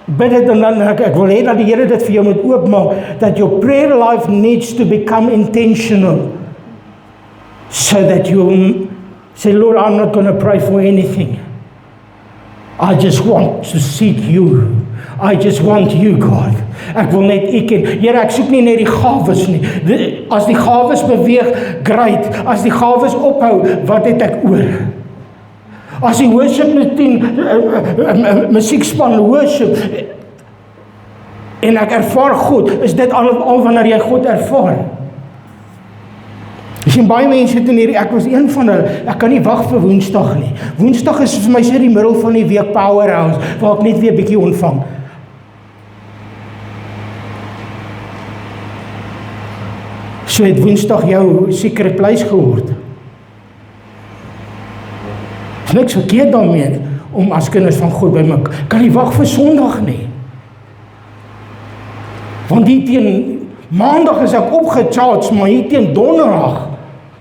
bid dit en dan ek wil hê dat die Here dit vir jou moet oopmaak, that your prayer life needs to become intentional, so that you say, Lord, I'm not going to pray for anything. I just want to seek you. I just want you, God. Ek wil net U ken. Here, ek soek nie net die gawes nie. As die gawes beweeg, great. As die gawes ophou, wat het ek oor? As die worship musiekspan worship en ek ervaar God, is dit al wanneer jy God ervaar. Jy sien baie mense het in hierdie, ek was een van hulle, ek kan nie wag vir Woensdag nie. Woensdag is vir my so die middel van die week powerhouse, waar ek net weer bietjie ontvang. So het Woensdag jou secret place geword. Is niks verkeerd daarmee om as kinders van God by my, kan nie wag vir Sondag nie. Want hier teen Maandag is ek opgecharge, maar hier teen Donderdag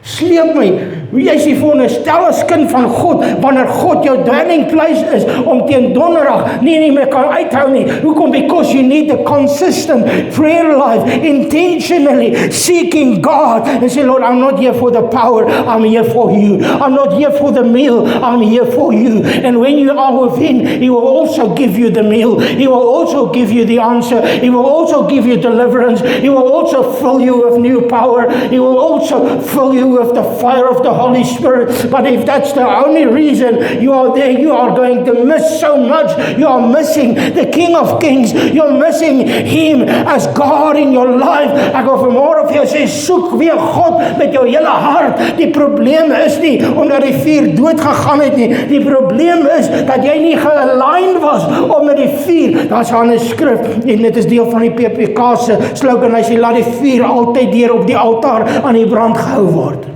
sleep my. Jy is die veronderstel as kind van God, wanneer God jou dwelling place is, om teen Donderdag nie meer kan uithou nie. Hoekom? Because you need a consistent prayer life, intentionally seeking God, and say, Lord, I'm not here for the power, I'm here for you. I'm not here for the meal, I'm here for you. And when you are with Him, He will also give you the meal. He will also give you the answer. He will also give you deliverance. He will also fill you with new power. He will also fill you with the fire of the Holy Spirit. But if that's the only reason you are there, you are going to miss so much. You are missing the King of Kings. You're missing Him as God in your life. Ek wil vanmôre vir jou sê, soek weer God met jou hele hart. Die probleem is nie omdat die vuur dood gegaan het nie. Die probleem is dat jy nie gealign was omdat die vuur, daar's 'n skrif en dit is deel van die PPK se slogan, hy sê laat die vuur altyd deur op die altaar aan die brand gehou word.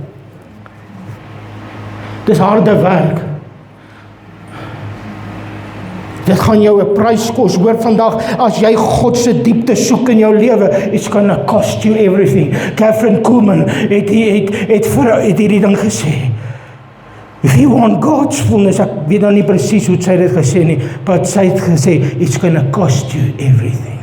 Dis harde werk. Dit gaan jou 'n prys kos. Hoor vandag, as jy God se diepte soek in jou lewe, it's gonna cost you everything. Catherine Kuhlman het hierdie ding gesê. If you want God's fullness, ek weet nou nie presies hoe sy dit gesê nie, but sy het gesê, it's gonna cost you everything.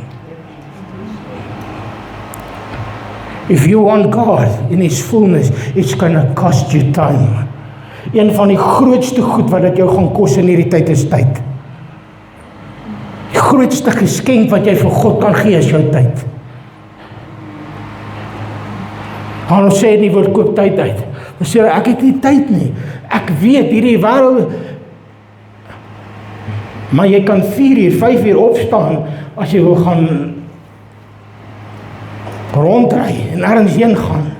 If you want God in His fullness, it's gonna cost you time. Een van die grootste goed wat dit jou gaan kos in hierdie tyd is tyd. Die grootste geskenk wat jy vir God kan gee is jou tyd. Ons sê nie word koop tyd uit. Ons sê ek het nie tyd nie. Ek weet hierdie wêreld, maar jy kan 4 uur, 5 uur opstaan as jy wil gaan rondry en ergens heen gaan.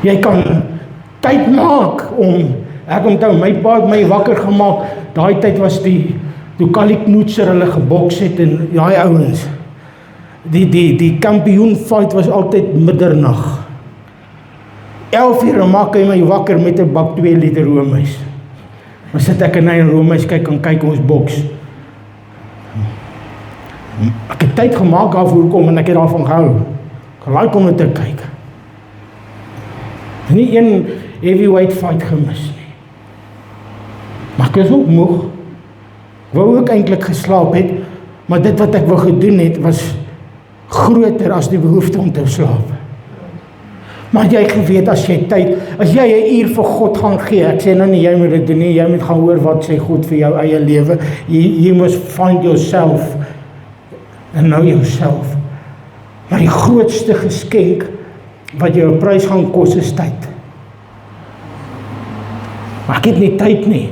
Jy kan tyd maak om, ek onthou, my pa het my wakker gemaak, daai tyd was toe Kali Knoetser hulle geboks het en daai ouens, die kampioen fight was altyd middernag. 11 uur maak hy my wakker met 'n bak 2 liter roomys. Dan sit ek in 'n roomys kyk ons boks. Ek het tyd gemaak daarvoor kom en ek het daarvan gehou. Ek like om dit te kyk. Nie een heavyweight fight gemis nie. Maar ek is ook moeg. Ek wou ook eintlik geslaap het, maar dit wat ek wou gedoen het, was groter as die behoefte om te slaap. Maar jy geweet, as jy 'n uur vir God gaan gee, ek sê nou nie jy moet dit doen nie, jy moet gaan hoor wat sê God vir jou eie lewe. You must find yourself and know yourself. Maar die grootste geskenk wat jou 'n prys gaan kos is tyd. Maar ek het nie tyd nie.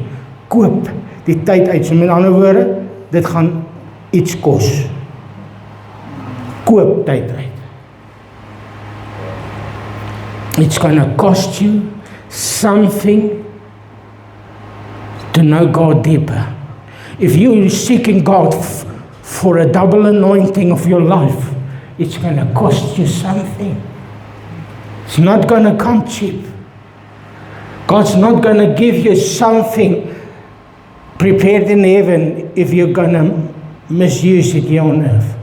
Koop die tyd uit. So met ander woorde, dit gaan iets kos. Koop tyd uit. It's gonna cost you something to know God deeper. If you're seeking God for a double anointing of your life, it's gonna cost you something. It's not gonna come cheap. God's not gonna give you something prepared in heaven if you're gonna misuse it here on earth.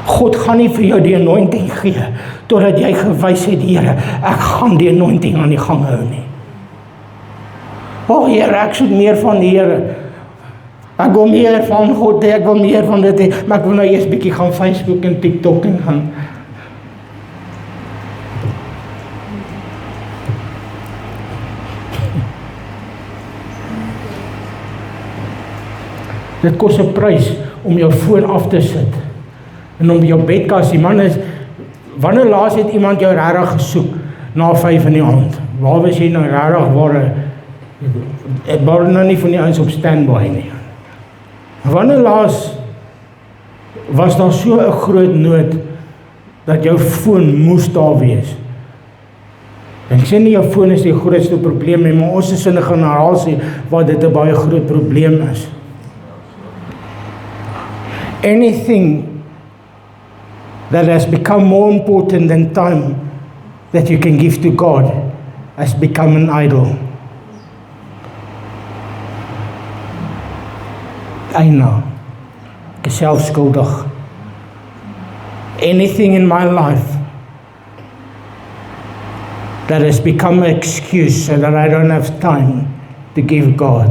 God gaan nie vir jou die anointing gee totdat jy gewys het, Here, ek gaan die anointing aan die gang hou nie. O Here, ek soek meer van die Here. Ek wil meer van God, ek wil meer van dit hê, maar ek wil nou eers bietjie gaan Facebook en TikTok en gaan. Dit kos 'n prys om jou foon af te sit en om jou bedkas, die man is, wanneer laas het iemand jou regtig gesoek na 5 in die aand? Waar was jy nou regtig, waar nou nie van die ouens op standby nie? Wanneer laas was daar so 'n groot nood dat jou foon moes daar wees? En ek sê nie jou foon is die grootste probleem nie, maar ons is in 'n generasie waar dit 'n baie groot probleem is. Anything that has become more important than time that you can give to God has become an idol. Eina, ek is selfskuldig. Anything in my life that has become an excuse so that I don't have time to give God.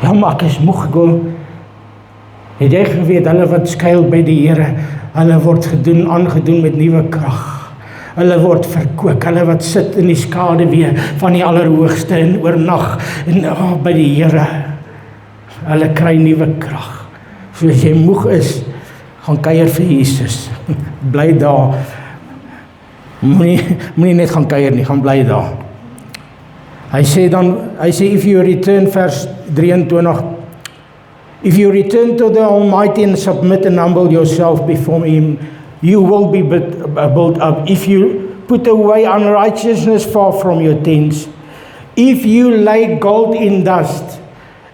Ja, maar ek is moeg, het jy geweet, hulle wat skuil by die Here, hulle word aangedoen met nuwe krag. Hulle word verkoop, hulle wat sit in die skaduwee van die Allerhoogste en oornag en by die Here, hulle kry nuwe krag. So as jy moeg is, gaan kuier vir Jesus. Bly daar. Moenie net gaan kuier nie, gaan bly daar. Hy sê, if you return, vers 23, if you return to the Almighty and submit and humble yourself before Him, you will be built up. If you put away unrighteousness far from your tents, if you lay gold in dust,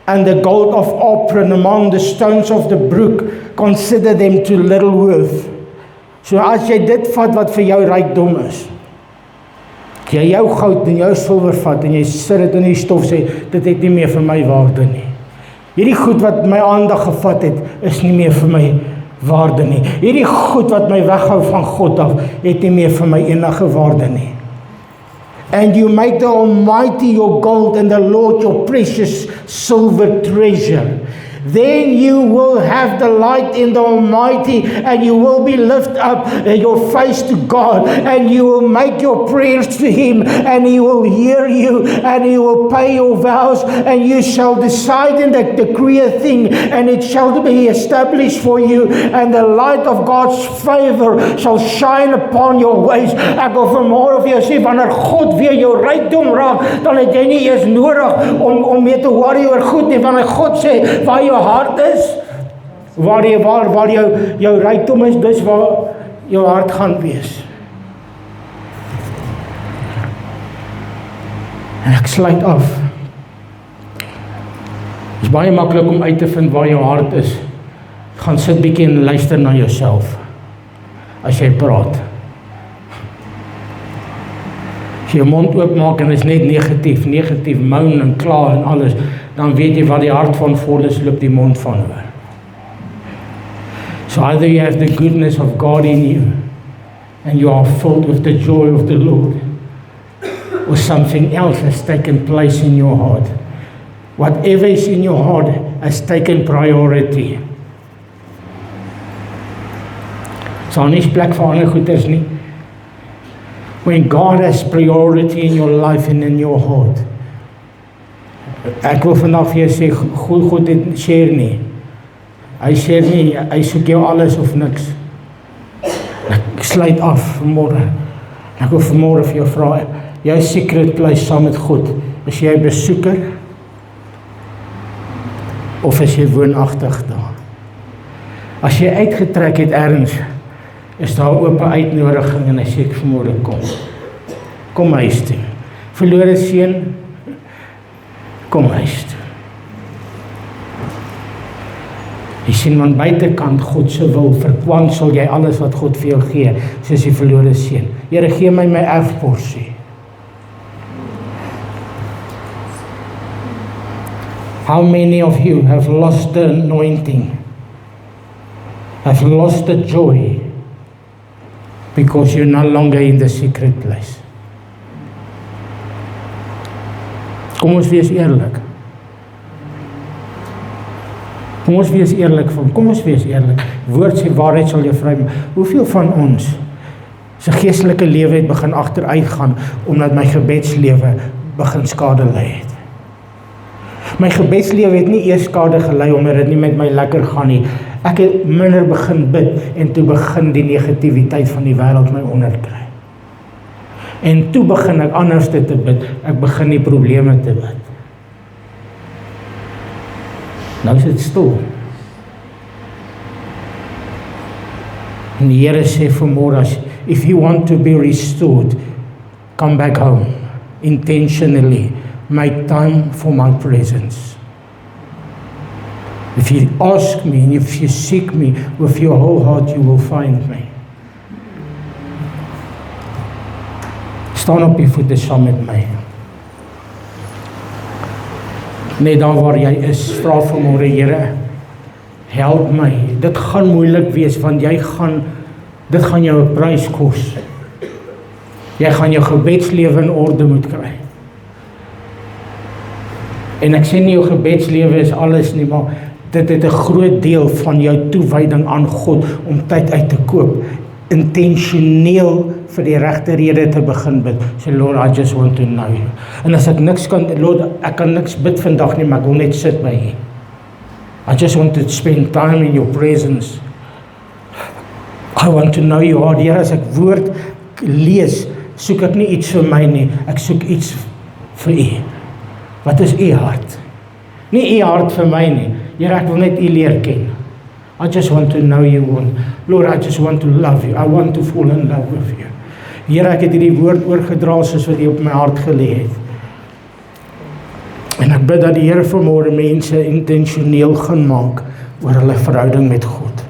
and the gold of Ophir among the stones of the brook, consider them to little worth. So as jy dit vat wat vir jou rykdom is, jy jou goud en jou silwer vat en jy sit dit in die stof, sê, dit het nie meer vir my waarde nie. Hierdie goed wat my aandag gevat het, is nie meer vir my waarde nie. Hierdie goed wat my weghou van God af, het nie meer vir my enige waarde nie. And you make the Almighty your gold and the Lord your precious silver treasure. Then you will have the light in the Almighty, and you will be lifted up your face to God, and you will make your prayers to Him, and He will hear you, and He will pay your vows, and you shall decide in the decree a thing, and it shall be established for you, and the light of God's favor shall shine upon your ways. Ek wil vanmôre vir jou sê, wanneer God weer jou rykdom raak, dan het jy nie eers nodig om mee te worry oor goed nie, wanneer God sê, waar jou hart is, waar jou rykdom is, dis waar jou hart gaan wees. En ek sluit af. Het is baie maklik om uit te vind waar jou hart is. Gaan sit bietjie en luister na jouself, as jy praat. As jy jou mond oopmaak en is net negatief, moan en kla en alles, dan weet jy wat die hart van vol is, loop die mond van oor. So either you have the goodness of God in you, and you are filled with the joy of the Lord, or something else has taken place in your heart. Whatever is in your heart has taken priority. So nie plek vir ander goeders nie. When God has priority in your life and in your heart, ek wil vandag vir jou sê, God het share nie. Hy share nie, hy soek jou alles of niks. Ek sluit af vanmôre. Ek wil vanmôre vir jou vra, jou secret place saam met God, is jy 'n besoeker? Of is jy woonagtig daar? As jy uitgetrek het ergens, is daar 'n oop uitnodiging en hy sê ek vanmôre kom huis toe. Verlore seun, kom huis toe. Jy sien aan buitekant God se wil, verkwansel jy alles wat God vir jou gee, soos die verlore seun. Here, gee my erfporsie. How many of you have lost the anointing, have lost the joy, because you're no longer in the secret place? Kom ons wees eerlik. Kom ons wees eerlik. Woord sê waarheid sal jou vry maak. Hoeveel van ons se geestelike lewe het begin agteruit gaan omdat my gebedslewe begin skade ly het? My gebedslewe het nie eers skade gelei omdat dit nie met my lekker gaan nie. Ek het minder begin bid en toe begin die negativiteit van die wêreld my onderkry. En toe begin ek anders te bid. Ek begin die probleme te bid. Nou is dit stil. En die Here sê vanmôre, if you want to be restored, come back home. Intentionally, make time for my presence. If you ask me and if you seek me with your whole heart, you will find me. Staan op die voete saam met my. Net daar waar jy is, vra vanmôre, Here, help my. Dit gaan moeilik wees want dit gaan jou 'n prys kos. Jy gaan jou gebedslewe in orde moet kry. En ek sê nie jou gebedslewe is alles nie, maar dit het 'n groot deel van jou toewyding aan God om tyd uit te koop, intentioneel vir die regte rede te begin bid. Sê, Lord, I just want to know you. En as ek niks kan, Lord, ek kan niks bid vandag nie, maar ek wil net sit by U. I just want to spend time in your presence. I want to know you, Lord. Here, as ek woord lees, soek ek nie iets vir my nie, ek soek iets vir U. Wat is U hart? Nie U hart vir my nie. Here, ek wil net U leer ken. I just want to know you, Lord, I just want to love you. I want to fall in love with you. Here, ek het hierdie woord oorgedra soos wat U op my hart gelê het. En ek bid dat die Here vanmôre mense intentioneel gaan maak oor hulle verhouding met God.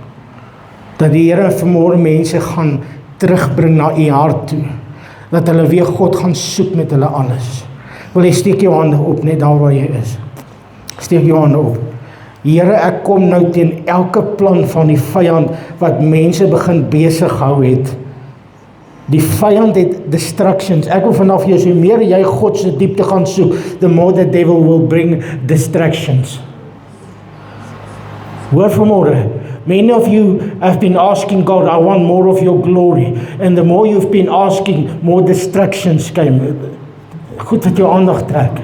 Dat die Here vanmôre mense gaan terugbring na U hart toe. Dat hulle weer God gaan soek met hulle alles. Wil jy steek jou hande op net daar waar jy is? Steek jou hande op. Here, ek kom nou teen elke plan van die vyand wat mense begin besig hou het. Die vyand het distractions. Ek wil vanaf jou, so meer jy God se diepte gaan soek, the more the devil will bring distractions. Hoor vanmôre, many of you have been asking God, I want more of your glory. And the more you've been asking, more distractions came. Goed wat jou aandag trek.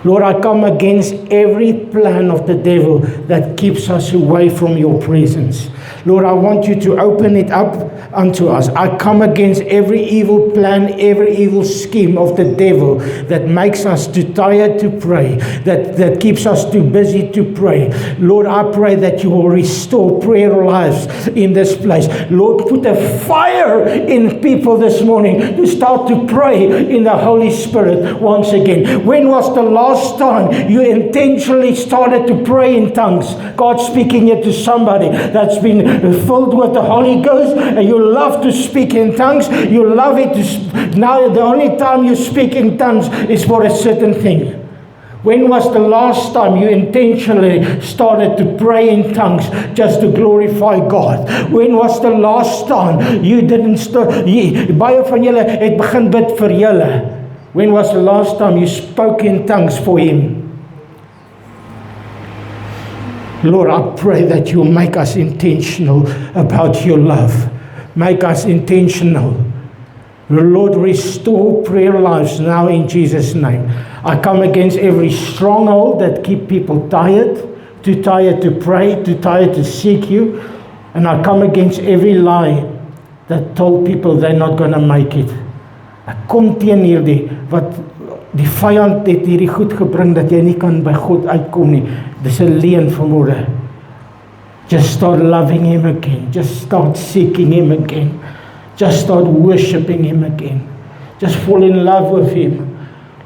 Lord, I come against every plan of the devil that keeps us away from your presence. Lord, I want you to open it up unto us. I come against every evil plan, every evil scheme of the devil that makes us too tired to pray, that keeps us too busy to pray. Lord, I pray that you will restore prayer lives in this place. Lord, put a fire in people this morning to start to pray in the Holy Spirit once again. When was the last time you intentionally started to pray in tongues? God speaking it to somebody that's been filled with the Holy Ghost, and you love to speak in tongues. You love it now the only time you speak in tongues is for a certain thing. When was the last time you intentionally started to pray in tongues just to glorify God? When was the last time you didn't start? Baie van julle het begin bid vir julle. When was the last time you spoke in tongues for Him? Lord, I pray that you make us intentional about your love. Make us intentional. Lord, restore prayer lives now in Jesus' name. I come against every stronghold that keep people tired, too tired to pray, too tired to seek you. And I come against every lie that told people they're not going to make it. Ek kom teen hierdie, wat die vyand het hierdie goed gebring, dat jy nie kan by God uitkom nie. Dis 'n leuen vanmôre. Just start loving Him again. Just start seeking Him again. Just start worshiping Him again. Just fall in love with Him.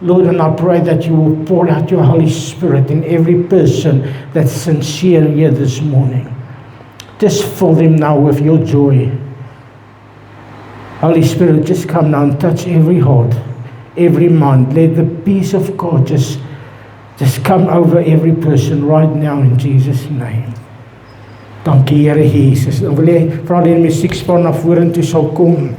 Lord, and I pray that you will pour out your Holy Spirit in every person that's sincere here this morning. Just fill them now with your joy. Holy Spirit, just come now and touch every heart, every mind. Let the peace of God just come over every person right now in Jesus' name. Dankie Here Jesus. Dan wil jy vra die musiekspan na vorentoe sal kom.